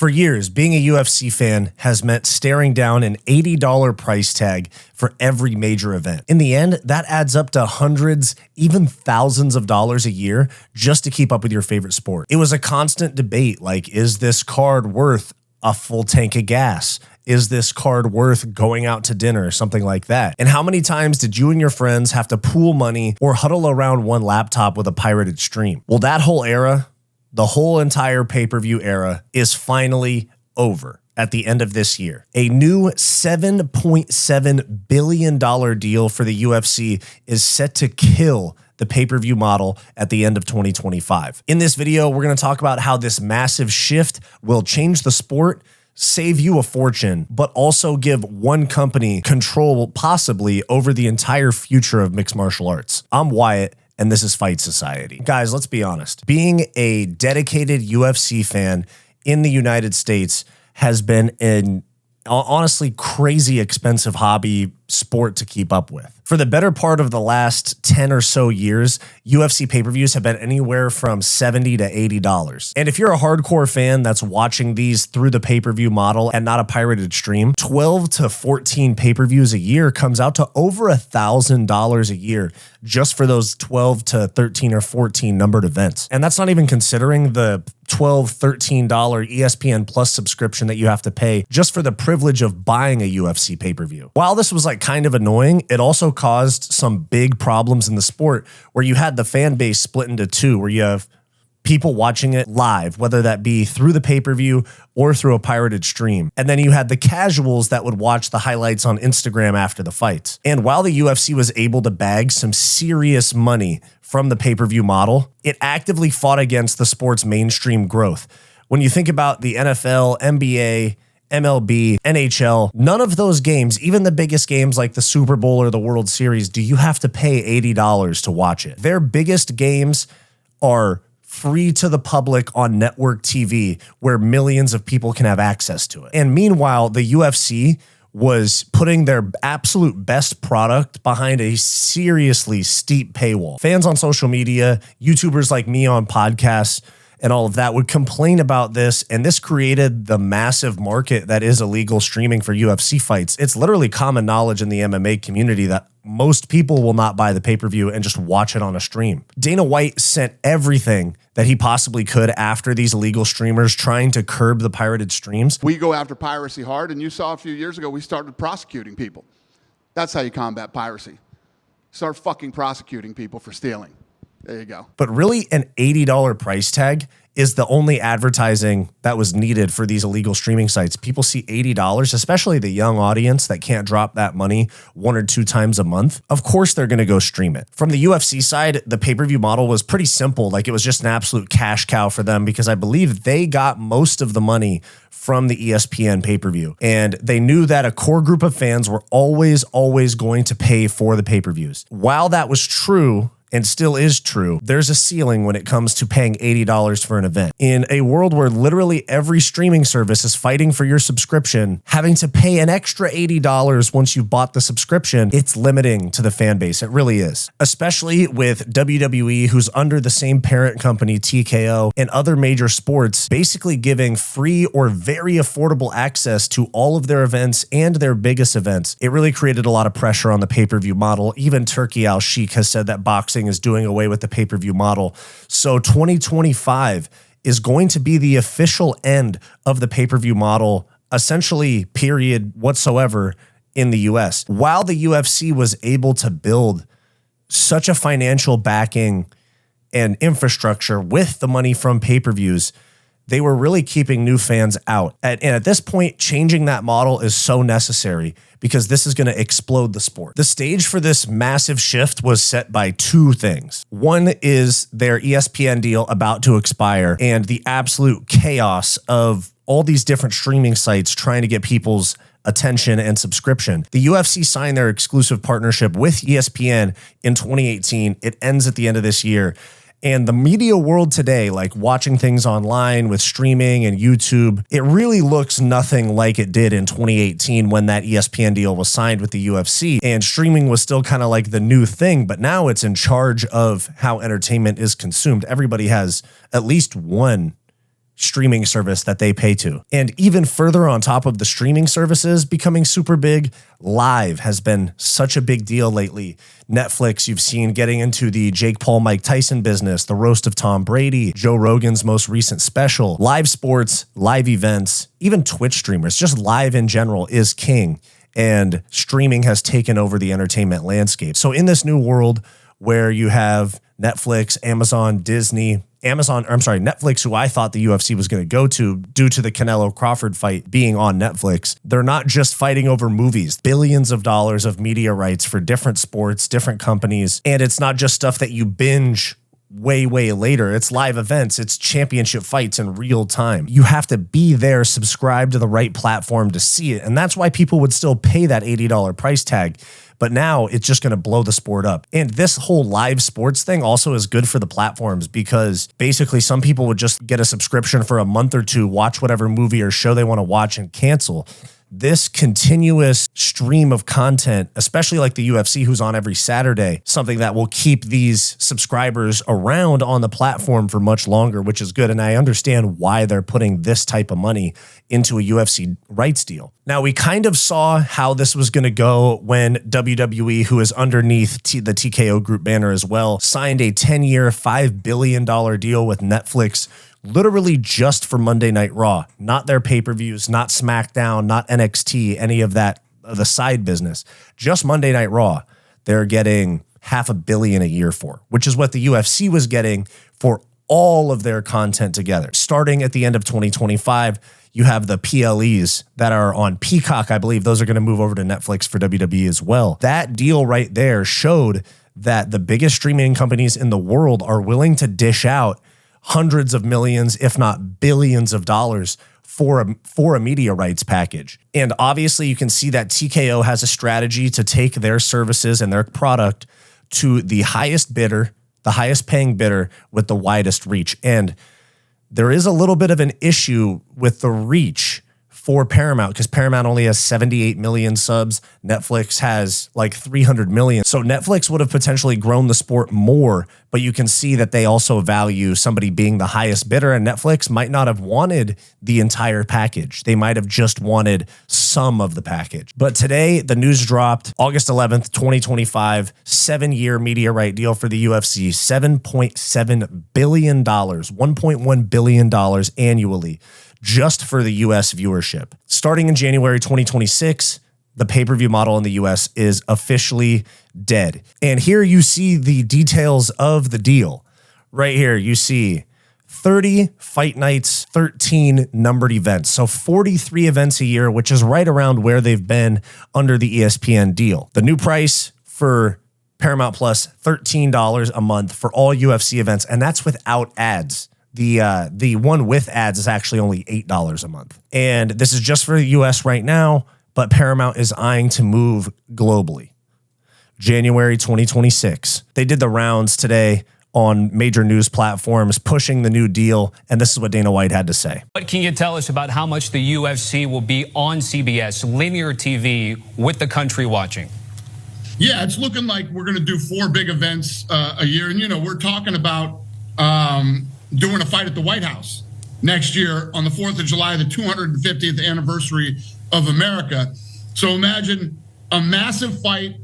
For years, being a UFC fan has meant staring down an $80 price tag for every major event. In the end, that adds up to hundreds, even thousands of dollars a year just to keep up with your favorite sport. It was a constant debate like, is this card worth a full tank of gas? Is this card worth going out to dinner or something like that? And how many times did you and your friends have to pool money or huddle around one laptop with a pirated stream? Well, that whole era, the whole entire pay-per-view era, is finally over at the end of this year. A new $7.7 billion deal for the UFC is set to kill the pay-per-view model at the end of 2025. In this video, we're going to talk about how this massive shift will change the sport, save you a fortune, but also give one company control possibly over the entire future of mixed martial arts. I'm Wyatt, and this is Fight Society. Guys, let's be honest. Being a dedicated UFC fan in the United States has been an honestly crazy expensive hobby sport to keep up with. For the better part of the last 10 or so years, UFC pay-per-views have been anywhere from $70 to $80. And if you're a hardcore fan that's watching these through the pay-per-view model and not a pirated stream, 12 to 14 pay-per-views a year comes out to over $1,000 a year just for those 12 to 13 or 14 numbered events. And that's not even considering the $12, $13 ESPN Plus subscription that you have to pay just for the privilege of buying a UFC pay-per-view. While this was like kind of annoying, it also caused some big problems in the sport where you had the fan base split into two, where you have people watching it live, whether that be through the pay-per-view or through a pirated stream. And then you had the casuals that would watch the highlights on Instagram after the fights. And while the UFC was able to bag some serious money from the pay-per-view model, it actively fought against the sport's mainstream growth. When you think about the NFL, NBA, MLB, NHL, none of those games, even the biggest games like the Super Bowl or the World Series, do you have to pay $80 to watch it. Their biggest games are free to the public on network TV where millions of people can have access to it. And meanwhile, the UFC was putting their absolute best product behind a seriously steep paywall. Fans on social media, YouTubers like me on podcasts, and all of that would complain about this, and this created the massive market that is illegal streaming for UFC fights. It's literally common knowledge in the MMA community that most people will not buy the pay-per-view and just watch it on a stream. Dana White sent everything that he possibly could after these illegal streamers trying to curb the pirated streams. We go after piracy hard, and you saw a few years ago we started prosecuting people. That's how you combat piracy. Start fucking prosecuting people for stealing. There you go. But really, an $80 price tag is the only advertising that was needed for these illegal streaming sites. People see $80, especially the young audience that can't drop that money 1 or 2 times a month. Of course, they're going to go stream it. From the UFC side, the pay-per-view model was pretty simple. Like, it was just an absolute cash cow for them because I believe they got most of the money from the ESPN pay-per-view. And they knew that a core group of fans were always going to pay for the pay-per-views. While that was true, and still is true, there's a ceiling when it comes to paying $80 for an event. In a world where literally every streaming service is fighting for your subscription, having to pay an extra $80 once you've bought the subscription, it's limiting to the fan base. It really is. Especially with WWE, who's under the same parent company, TKO, and other major sports, basically giving free or very affordable access to all of their events and their biggest events. It really created a lot of pressure on the pay-per-view model. Even Turki Al-Sheikh has said that boxing is doing away with the pay-per-view model. So 2025 is going to be the official end of the pay-per-view model, essentially period whatsoever in the US. While the UFC was able to build such a financial backing and infrastructure with the money from pay-per-views, they were really keeping new fans out. And at this point, changing that model is so necessary because this is going to explode the sport. The stage for this massive shift was set by 2 things. One is their ESPN deal about to expire and the absolute chaos of all these different streaming sites trying to get people's attention and subscription. The UFC signed their exclusive partnership with ESPN in 2018. It ends at the end of this year. And the media world today, like watching things online with streaming and YouTube, it really looks nothing like it did in 2018 when that ESPN deal was signed with the UFC. And streaming was still kind of like the new thing, but now it's in charge of how entertainment is consumed. Everybody has at least one streaming service that they pay to. And even further on top of the streaming services becoming super big, live has been such a big deal lately. Netflix, you've seen getting into the Jake Paul, Mike Tyson business, the roast of Tom Brady, Joe Rogan's most recent special, live sports, live events, even Twitch streamers, just live in general is king. And streaming has taken over the entertainment landscape. So in this new world where you have Netflix, Amazon, Disney, Netflix, who I thought the UFC was going to go to due to the Canelo Crawford fight being on Netflix. They're not just fighting over movies, billions of dollars of media rights for different sports, different companies. And it's not just stuff that you binge way later. It's live events. It's championship fights in real time. You have to be there, subscribe to the right platform to see it. And that's why people would still pay that $80 price tag. But now it's just going to blow the sport up. And this whole live sports thing also is good for the platforms because basically some people would just get a subscription for a month or two, watch whatever movie or show they want to watch and cancel. This continuous stream of content, especially like the UFC who's on every Saturday, something that will keep these subscribers around on the platform for much longer, which is good. And I understand why they're putting this type of money into a UFC rights deal. Now, we kind of saw how this was going to go when WWE, who is underneath the TKO Group banner as well, signed a 10-year, $5 billion deal with Netflix, literally just for Monday Night Raw, not their pay-per-views, not SmackDown, not NXT, any of that, the side business, just Monday Night Raw. They're getting $500 million a year for, which is what the UFC was getting for all of their content together. Starting at the end of 2025, you have the PLEs that are on Peacock. I believe those are going to move over to Netflix for WWE as well. That deal right there showed that the biggest streaming companies in the world are willing to dish out hundreds of millions, if not billions of dollars for a media rights package. And obviously you can see that TKO has a strategy to take their services and their product to the highest bidder, the highest paying bidder with the widest reach. And there is a little bit of an issue with the reach for Paramount because Paramount only has 78 million subs. Netflix has like 300 million. So Netflix would have potentially grown the sport more, but you can see that they also value somebody being the highest bidder, and Netflix might not have wanted the entire package. They might have just wanted some of the package. But today, the news dropped August 11th, 2025, 7-year media right deal for the UFC, $7.7 billion, $1.1 billion annually, just for the US viewership. Starting in January 2026, the pay-per-view model in the US is officially dead. And here you see the details of the deal. Right here, you see 30 fight nights, 13 numbered events. So 43 events a year, which is right around where they've been under the ESPN deal. The new price for Paramount Plus, $13 a month for all UFC events, and that's without ads. The one with ads is actually only $8 a month. And this is just for the US right now, but Paramount is eyeing to move globally. January 2026. They did the rounds today on major news platforms pushing the new deal, and this is what Dana White had to say. What can you tell us about how much the UFC will be on CBS, linear TV, with the country watching? Yeah, it's looking like we're going to do 4 big events a year. And, we're talking about doing a fight at the White House next year on the 4th of July, the 250th anniversary of America. So imagine a massive fight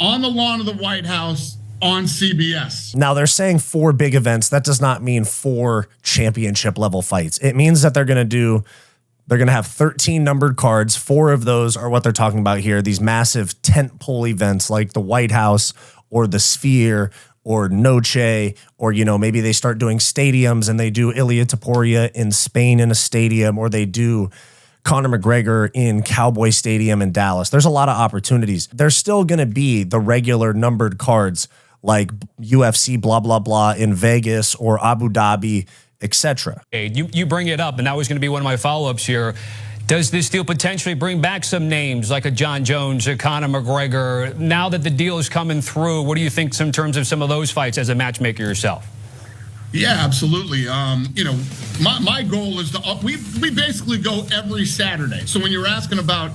on the lawn of the White House on CBS. Now they're saying 4 big events. That does not mean 4 championship level fights. It means that they're going to have 13 numbered cards. 4 of those are what they're talking about here. These massive tentpole events like the White House or the Sphere or Noche, or, maybe they start doing stadiums and they do Ilia Topuria in Spain in a stadium, or they do Conor McGregor in Cowboy Stadium in Dallas. There's a lot of opportunities. There's still going to be the regular numbered cards like UFC blah, blah, blah in Vegas or Abu Dhabi, etc. Hey, you bring it up, and that was going to be one of my follow-ups here. Does this deal potentially bring back some names like a John Jones, a Conor McGregor? Now that the deal is coming through, what do you think in terms of some of those fights as a matchmaker yourself? Yeah, absolutely. My goal is to we basically go every Saturday. So when you're asking about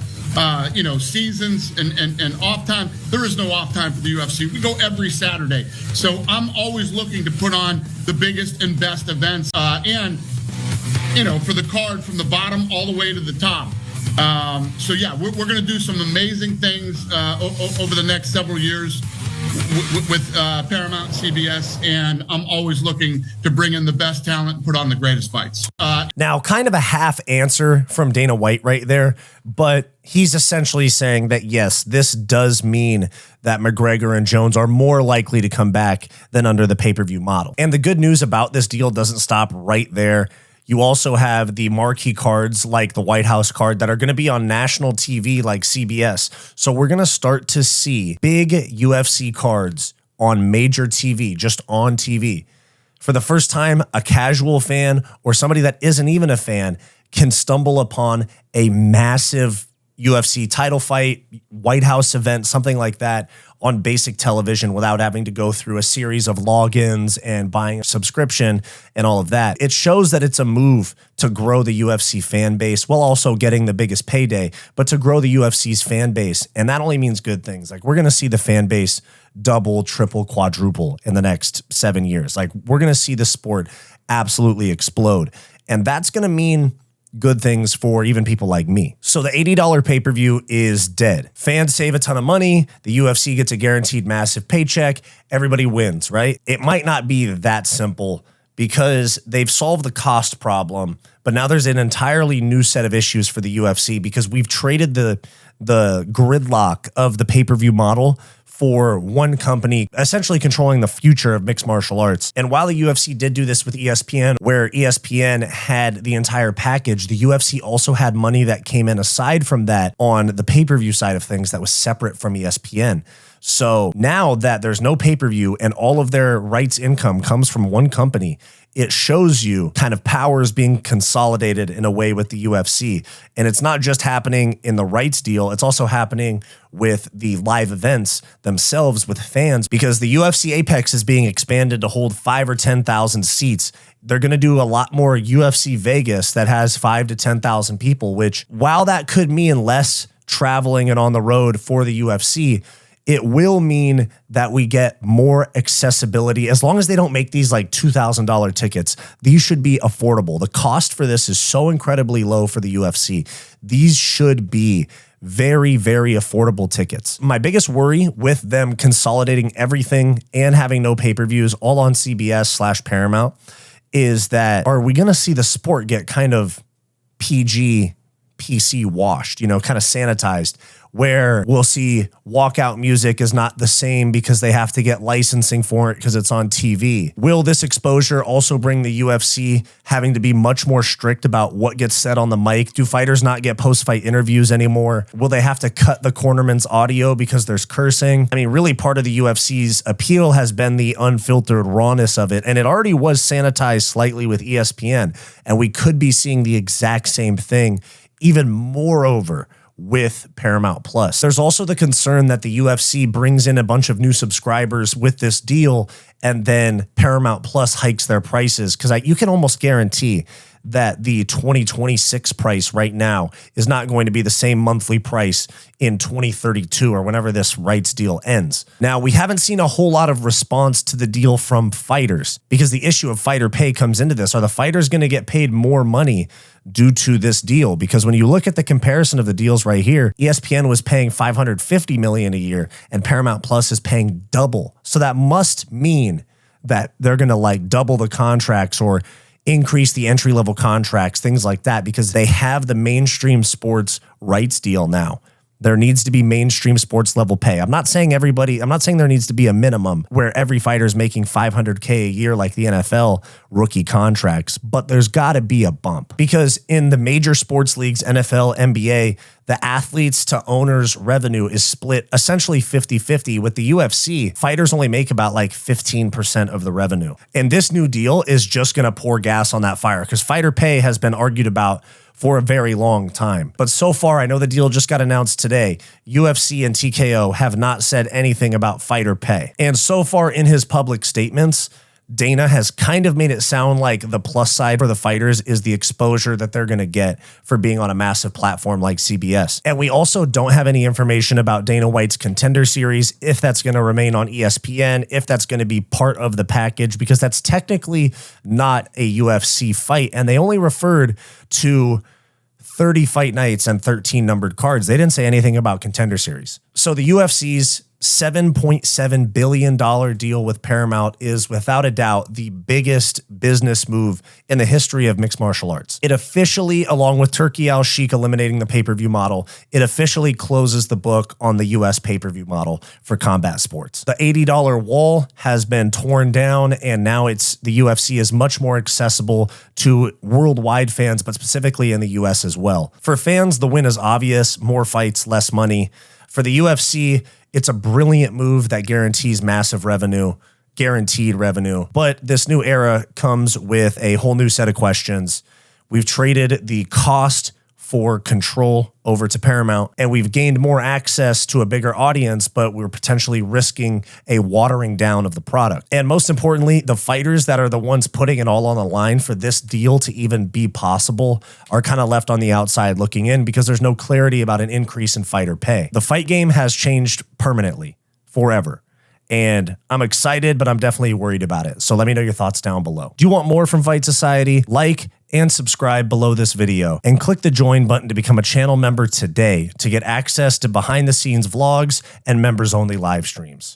seasons and off time, there is no off time for the UFC. We go every Saturday. So I'm always looking to put on the biggest and best events. And, you know, for the card from the bottom all the way to the top. So yeah, we're going to do some amazing things over the next several years with Paramount and CBS, and I'm always looking to bring in the best talent and put on the greatest fights. Now, kind of a half answer from Dana White right there, but he's essentially saying that, yes, this does mean that McGregor and Jones are more likely to come back than under the pay-per-view model. And the good news about this deal doesn't stop right there. You also have the marquee cards like the White House card that are going to be on national TV like CBS. So we're going to start to see big UFC cards on major TV, just on TV. For the first time, a casual fan or somebody that isn't even a fan can stumble upon a massive UFC title fight, White House event, something like that on basic television without having to go through a series of logins and buying a subscription and all of that. It shows that it's a move to grow the UFC fan base while also getting the biggest payday, but to grow the UFC's fan base. And that only means good things. Like, we're going to see the fan base double, triple, quadruple in the next 7 years. Like, we're going to see the sport absolutely explode. And that's going to mean good things for even people like me. So the $80 pay-per-view is dead. Fans save a ton of money. The UFC gets a guaranteed massive paycheck. Everybody wins, right? It might not be that simple because they've solved the cost problem, but now there's an entirely new set of issues for the UFC because we've traded the gridlock of the pay-per-view model for one company essentially controlling the future of mixed martial arts. And while the UFC did do this with ESPN, where ESPN had the entire package, the UFC also had money that came in aside from that on the pay-per-view side of things that was separate from ESPN. So now that there's no pay-per-view and all of their rights income comes from one company, it shows you kind of powers being consolidated in a way with the UFC. And it's not just happening in the rights deal, it's also happening with the live events themselves with fans, because the UFC Apex is being expanded to hold 5,000 or 10,000 seats. They're going to do a lot more UFC Vegas that has 5,000 to 10,000 people, which, while that could mean less traveling and on the road for the UFC, it will mean that we get more accessibility. As long as they don't make these like $2,000 tickets, these should be affordable. The cost for this is so incredibly low for the UFC. These should be very, very affordable tickets. My biggest worry with them consolidating everything and having no pay-per-views all on CBS/Paramount is that, are we going to see the sport get kind of PG, PC washed, you know, kind of sanitized, where we'll see walkout music is not the same because they have to get licensing for it because it's on TV. Will this exposure also bring the UFC having to be much more strict about what gets said on the mic? Do fighters not get post-fight interviews anymore? Will they have to cut the cornerman's audio because there's cursing? I mean, really part of the UFC's appeal has been the unfiltered rawness of it, and it already was sanitized slightly with ESPN, and we could be seeing the exact same thing, even moreover, with Paramount Plus. There's also the concern that the UFC brings in a bunch of new subscribers with this deal, and then Paramount Plus hikes their prices, because you can almost guarantee that the 2026 price right now is not going to be the same monthly price in 2032 or whenever this rights deal ends. Now, we haven't seen a whole lot of response to the deal from fighters, because the issue of fighter pay comes into this. Are the fighters going to get paid more money due to this deal? Because when you look at the comparison of the deals right here, ESPN was paying $550 million a year and Paramount Plus is paying double. So that must mean that they're going to like double the contracts or increase the entry-level contracts, things like that, because they have the mainstream sports rights deal now. There needs to be mainstream sports level pay. I'm not saying there needs to be a minimum where every fighter is making $500K a year like the NFL rookie contracts, but there's got to be a bump, because in the major sports leagues, NFL, NBA, the athletes to owners revenue is split essentially 50-50. With the UFC, fighters only make about like 15% of the revenue. And this new deal is just going to pour gas on that fire, because fighter pay has been argued about for a very long time. But so far, I know the deal just got announced today. UFC and TKO have not said anything about fighter pay. And so far in his public statements, Dana has kind of made it sound like the plus side for the fighters is the exposure that they're going to get for being on a massive platform like CBS. And we also don't have any information about Dana White's Contender Series, if that's going to remain on ESPN, if that's going to be part of the package, because that's technically not a UFC fight. And they only referred to 30 fight nights and 13 numbered cards. They didn't say anything about Contender Series. So the UFC's $7.7 billion deal with Paramount is without a doubt the biggest business move in the history of mixed martial arts. It officially, along with Turki Al-Sheikh eliminating the pay-per-view model, it officially closes the book on the US pay-per-view model for combat sports. The $80 wall has been torn down, and now the UFC is much more accessible to worldwide fans, but specifically in the US as well. For fans, the win is obvious: more fights, less money. For the UFC, it's a brilliant move that guarantees massive revenue, guaranteed revenue. But this new era comes with a whole new set of questions. We've traded the cost for control over to Paramount, and we've gained more access to a bigger audience, but we're potentially risking a watering down of the product. And most importantly, the fighters that are the ones putting it all on the line for this deal to even be possible are kind of left on the outside looking in, because there's no clarity about an increase in fighter pay. The fight game has changed permanently, forever. And I'm excited, but I'm definitely worried about it. So let me know your thoughts down below. Do you want more from Fight Society? Like and subscribe below this video, and click the join button to become a channel member today to get access to behind the scenes vlogs and members only live streams.